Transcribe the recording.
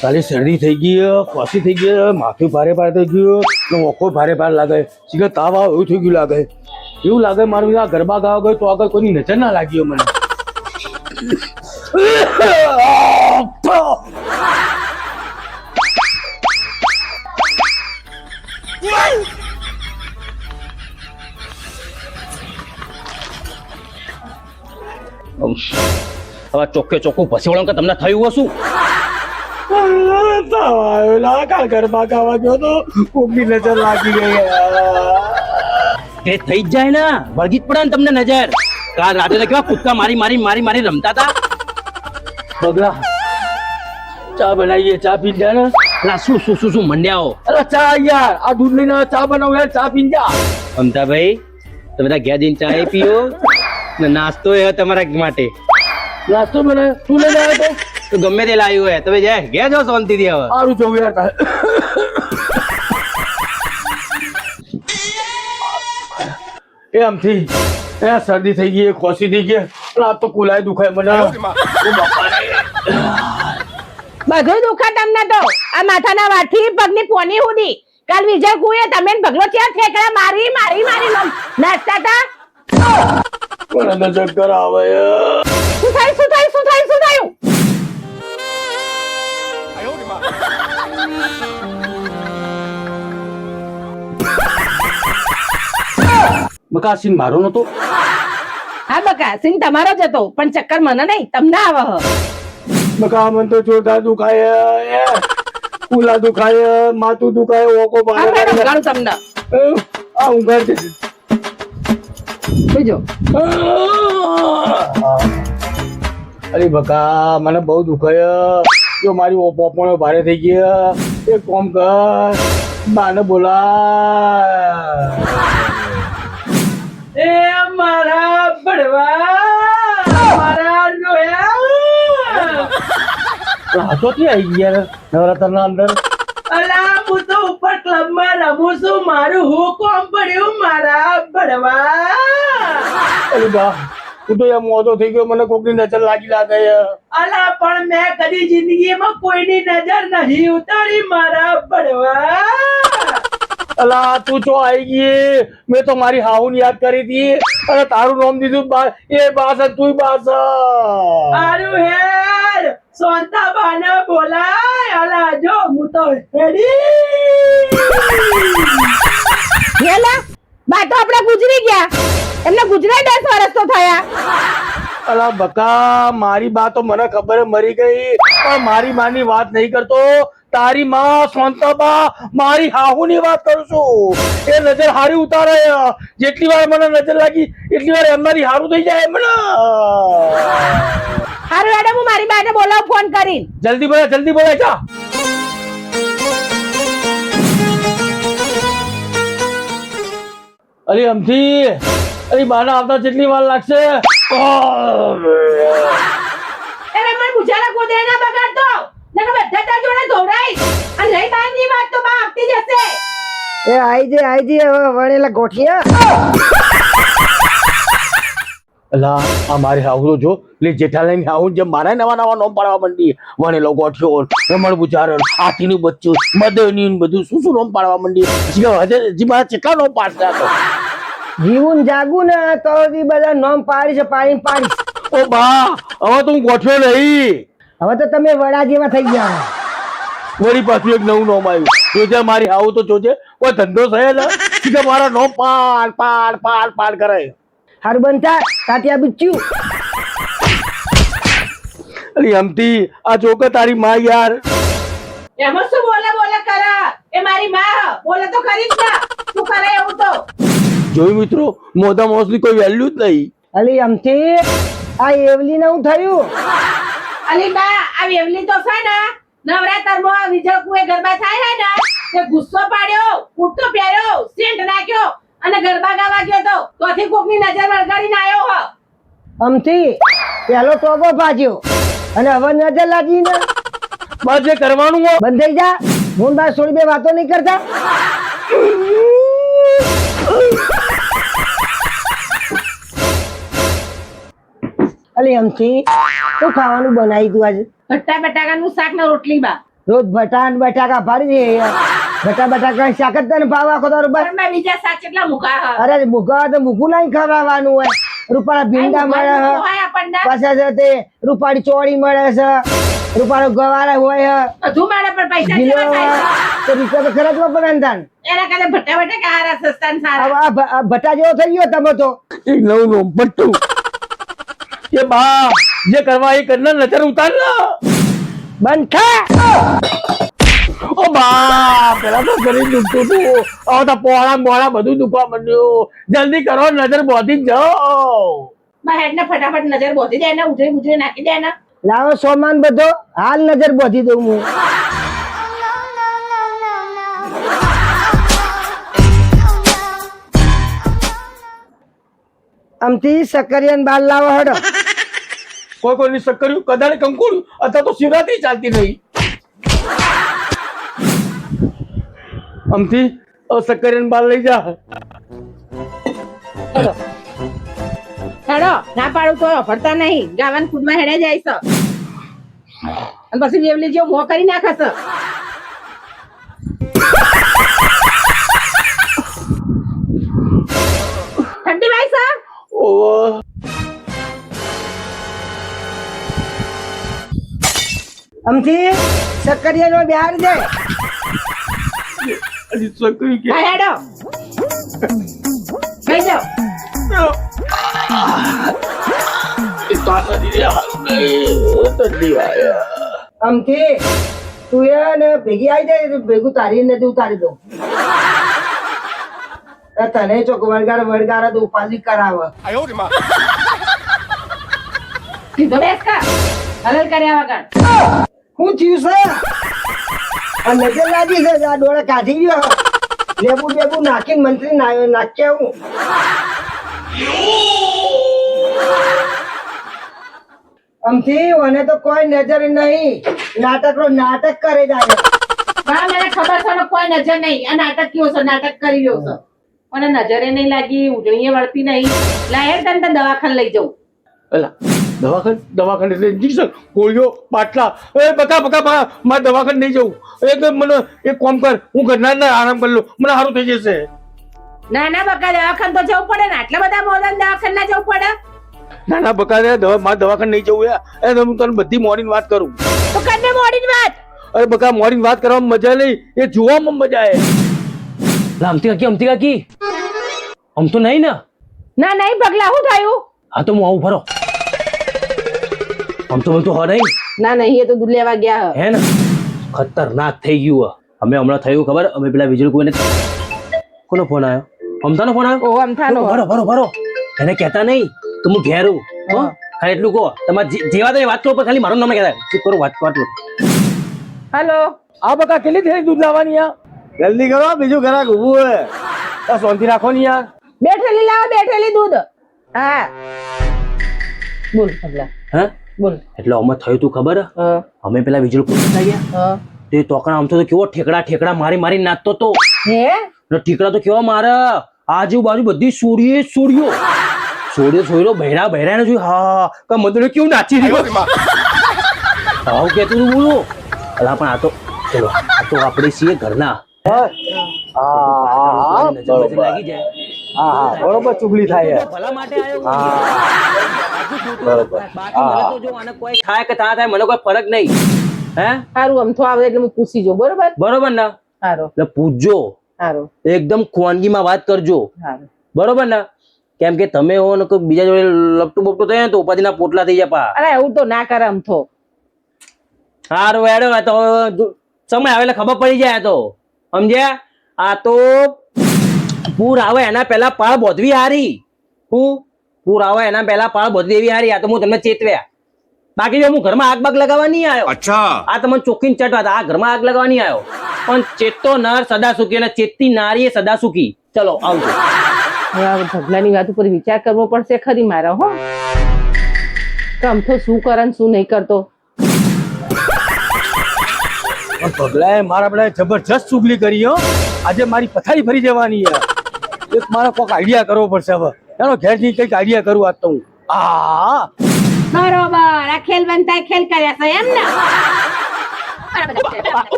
ખાલી શરદી થઈ ગઈ, ખાંસી થઈ ગઈ, માથું ભારે ભારે થઈ ગયું, ઓખો ભારે ભારે લાગે, શીખર તાવ આવે એવું થઈ ગયું લાગે. એવું લાગે મારું આ ગરબા ગાવા ગયો તો આગળ કોઈની નજર ના લાગી મને. હવે ચોખ્ખે ચોખ્ખું ભસી વળો કે તમને થયું શું? કાલ ગરબા ગાવા ગયો તો કોકની નજર લાગી ગઈ. તે થઈ જ જાય ને, વળગી જ પડે ને તમને નજર. કાલ રાતે કેવા કૂદકા મારી મારી મારી મારી રમતા હતા. બગલા ચા બનાવીએ, ચા પી જા ને. ના શું શું શું શું મંડ્યાઓ? અરે ચા યાર, આ દૂધ લઈને ચા બનાવ યાર, ચા પી જા. અમતાભાઈ તમે બધા ઘેર જઈને ચા પીઓ ને નાસ્તો એ તમારા માટે. નાસ્તો બનાવે તું લઈને આવ્યો તો ગમે તે લાવ્યું હોય તમે જાય ઘેર જાઓ શાંતિથી. હવે સારું જવું યાર. એ આમથી એ શરદી થઈ ગઈ, ખોસી થઈ ગઈ, આ તો કુલાય દુખાય મને. બધું દુખા તમને તો આ માથાના વાથી પગની પોની હુડી. કાલ વિજય કુએ તમે ભગલો ત્યાં ઠેકડા મારી મારી મારી નાચતા હતા. મને ચક્કર આવે. શું થયું શું થયું શું થયું શું થયું? બકાસીન મારો નતો. હા બકા સિંહ તમારો જ હતો પણ ચક્કર મને નહીં તમને આવે. બકા મને તો જોરદાર દુખાય, કુલા દુખાય, માથું દુખાય, ઓકો તમને આ ઊંઘાર છે. બીજો અરે બકા મને બહુ દુખાય. જો મારી પોપણો ભારે થઈ ગયા. એક કામ કર, બાને બોલા. એ મારા બડવા મારા રોયા હાથોથી આવી ગયા નવરાત્રના અંદર. અલા હું તો ઉપર ક્લબમાં રમું છું, મારું હું કોમ પડ્યું મારા બડવા. અરે બા હું તો એમ મોટો થઈ ગયો, મને કોકની નજર લાગી લાગે. અલા પણ મેં કદી જિંદગીમાં કોઈની નજર નહીં ઉતારી મારા બડવા. અલા તું તો આવી ગઈ, મેં તો મારી હાઉન યાદ કરી હતી અને તારું નામ દીધું એ બાસ તું બાસ. આરું હેર સોનતા બાને બોલાય. અલા જો હું તો હેલા બા તો આપણે ગુજરી ગયા, એમને ગુજરાત 10 વર્ષ તો થયા. અલા બકા મારી બા તો મને ખબર મરી ગઈ, પણ મારી માની વાત નહીં કરતો. તારી માં સોનતાબા મારી હાહુની વાત કરું છું. એ નજર હારી ઉતારે, જેટલી વાર મને નજર લાગી એટલી વાર એમનારી હારું થઈ જાય મને. હારું એડે હું મારી બાને બોલાવ ફોન કરીને. જલ્દી બોલા જા. અરે અમથી અરે બાના આવતા જેટલી વાર લાગશે. એને મને પૂછાલા કોદે ના બગાડતો નકર બધા તાર જોડે ધોરાઈ અને રહી બાની વાત તો બા આપતી જશે. એ આઈ જે હવે વણેલા ગોઠિયા. અલા આ મારી હાહુ તો જો લે જેઠાલાલની હાહુ જે મારા નવા નવા નામ પાડવા માંડી. વણેલો ગોઠિયો, રમણ બુચારણ, હાથીનું બચ્ચું, મદની બધું શું શું નામ પાડવા માંડી. હજી મારા કેટલા નામ પાડતા હતો. જીવું જાગું ને તો બી બધા નામ પાડીશ. ઓ બા હવે તો હું ગોઠ્યો નહીં. હવે તો તમે વડા જેવા થઈ ગયા. વળી પાછું એક નવું નામ આવ્યું. જોજે મારી હાહુ તો જોજે કોઈ ધંધો થયો ને સીધા મારા નામ પાડ કરે. હારું બનતા તાત્યા બુચ્યું. અલી હમતી આ જોકે તારી માં યાર. એમાં શું બોલે કરા? એ મારી માં બોલે તો ખરી જ ના. શું કરે એવું તો જોઈ મિત્રો મોઢા મોસની કોઈ વેલ્યુ જ નહીં. અલી અમથી આ એવલી ને હું થયું. અલી બા આ વેવલી તો છે ને નવરાત્રમાં વિજય કુએ ગરબા થાય ને તે ગુસ્સો પાડ્યો, કુર્તો પહેર્યો, સેન્ટ નાખ્યો અને ગરબા ગાવા ગયો તો તોથી કોકની નજર વળગાડીને આવ્યો હો. અમથી પેલો ટોપો ભાજ્યો અને હવે નજર લાગી ને બસ જે કરવાનું હોય બંધ થઈ જા. હું બાર થોડી બે વાતો નહીં કરતા. અલી અમથી શું ખાવાનું બનાવી તું આજે? ભટ્ટા બટાકાનું શાક ને રોટલી બા. રોજ બટાકા ફાડી દે. બટાકા શાક જ તને ભાવ આખો તારો બસ. ઘરમાં બીજા શાક કેટલા મૂકા હ? અરે મુકા તો મૂકું નહીં ખવડાવવાનું હોય. રૂપાળા ભીંડા મળે છે. હોય આપણને પાછા છે તે રૂપાળી ચોળી મળે છે, રૂપાળો ગવારા હોય બધું મળે પણ પૈસા ગીલો કેવા થાય છે? તો રૂપિયા તો ખર્ચવા પડે ને તાન. એના કરતા ભટ્ટા બટાકા હારા સસ્તા ને સારા. હવે આ ભટ્ટા જેવો થઈ ગયો તમે તો. એક નવું નવું પટ્ટું એ બા જે કરવા એ કરના નજર ઉતાર ને. બંધ થા. ઓ બા પેલા તો શરીર દુખતું હતું, હવે તો પોળા મોળા બધું દુખવા માંડ્યું. જલ્દી કરો, નજર બોધી જ જાઓ. બા હેડ ને ફટાફટ નજર બોધી દે ને, ઉજળી નાખી દે ને. લાવો સામાન બધો હાલ નજર બોધી દઉં હું. આમથી સકરિયાન બાલ લાવો હડો. કોઈ કોઈની સક્કર્યું કદાડે કંકુડ્યું અથવા તો શિવરાત્રી ચાલતી નહીં. આમથી સક્કરિયાન બાલ લઈ જા. હેડો ના પાડું તો ફરતા નહીં, ગાવાન ખુદમાં હેડે જાય છે અને પછી વેવલી જેવો મોં કરી નાખે છે. ઠંડી વાય છે. ઓહો આમથી સકરિયાનો બિહાર દે. હજી સક્કરી કે હા હેડો લઈ જાઓ. આમથી તું એને ભેગી આવી જાય ભેગું તારી નથી ઉતારી દઉં. તને ચોક વળગાર તો ઉપાધિ કરાવે. સીધો બેસ કા હલલ કર્યા વગર. હું થયું છે? આ નજર લાગી છે, આ ડોળે કાઢી ગયો. લેબુ નાખીને મંત્રી નાખ્યા હું. આમથી મને તો કોઈ નજર નહીં, નાટક કરે જાય. હા મને ખબર છે ને કોઈ નજર નહીં. આ નાટક કયો છે, નાટક કરી રહ્યો છે. મને નજરે નહીં લાગી, ઉજળીએ વળતી નહીં. લાયર તને દવાખાને લઈ જવું. એલા દવાખાને એટલે ઇન્જેક્શન ગોળીઓ બાટલા. એ બકા મારે દવાખાને નહીં જવું. એક મને એક કામ કર, હું ઘરના ના આરામ કરી લઉં, મને સારું થઈ જશે. ના ના બકા દવાખાને તો જવું પડે ને. આટલા બધા મોડન દવાખાને ના જવું પડે. નાના બકા મારે દવાખાને નહીં જવું. એ હું તને બધી મોડી વાત કરું. તો કને મોડી વાત. અરે બકા મોડી વાત કરવામાં મજા નહીં, એ જોવામાં મજા આવે. અમતી કાકી આમ તો નહીં ને. ના નહીં પગલા શું થયું? હા તો હું આવું ફરો. આમ તો હો નહીં ના નહીં એ તો દૂધ લેવા ગયા હે ને. ખતરનાક થઈ ગયું. અમે હમણાં થયું ખબર, અમે પેલા વીજળી કોઈને કોનો ફોન આવ્યો? અમતાનો ફોન આવ્યો. ઓહો અમથાનો. ભરો એને કહેતા નહીં તો હું ઘેરું. ખાલી એટલું કહો, તમારે જેવા તો વાત કરો, પણ ખાલી મારું નામ કહેતા શું કરો વાત કરો. હેલો આ બકા કેટલી થેલી દૂધ લાવવાની? જલ્દી કરો, બીજું ઘરાક ઊભું હોય. શાંતિ રાખો ને યાર. બેઠેલી લાવો, બેઠેલી દૂધ. હા બોલ પગલા. હા બોલ. એટલે અમે થયું તું ખબર, અમે પેલા વીજળી પૂછતા ગયા તે તોકણા આમ તો કેવો ઠેકડા મારી નાચતો તો. હે ઠીકડા તો કેવા મારે આજુબાજુ બધી સોડીઓ બહેરા ને જોઈ. હા કા મંદિર કેવું નાચી રહ્યો. આવું કેતું તું બોલું. અલા પણ આ તો ચલો, આ તો આપણે છીએ ઘરના. નજર લાગી જાય. બરોબર ચુગલી થાય. ભલા માટે આવ્યો. બાકી મને તો જો આને કોઈ થાય કે થાય મને કોઈ ફરક નહીં. હે સારું અમથો આવે એટલે હું પૂછી જો. બરોબર ને? સારું એટલે પૂછજો, સારું એકદમ ખોનગીમાં વાત કરજો. સારું બરોબર ને? કેમ કે તમે હો ને કોઈ બીજા જોડે લપટું બપટું થાય ને તો ઉપાધિના પોટલા થઈ જાય પા. અરે એવું તો ના કરે અમથો. હારું હેડો, તો સમય આવે એટલે ખબર પડી જાય. તો સમજ્યા? આ તો પૂર આવે એના પહેલા પાળ બોધવી હારી. પૂર આવે એના પહેલા પાળ બોધવી એવી હારી. આ તો હું તમને ચેતવ્યા. બાકી જો હું ઘરમાં આગ બાગ લગાવવા નહીં આવ્યો. આ તમને ચોખ્ખી ચટ આ ઘરમાં આગ લગાવવા નહીં આવ્યો. પણ ચેતતો નર સદા સુખી અને ચેતતી નારી એ સદા સુખી. ચલો આવજો. ભગલાની વાત ઉપર વિચાર કરવો પડશે ખરી મારે. હો તો અમથો શું કરે ને શું નહીં કરતો. પગલાએ મારા બધા જબરજસ્ત ચુગલી કરી હો. આજે મારી પથારી ફરી જવાની. એક મારે કોઈક આઈડિયા કરવો પડશે. હવે ચાલો ઘેર જઈ કઈક આઈડિયા કરું આજ તો હું. બરોબર આ ખેલ બનતા ખેલ કર્યા છે એમ ને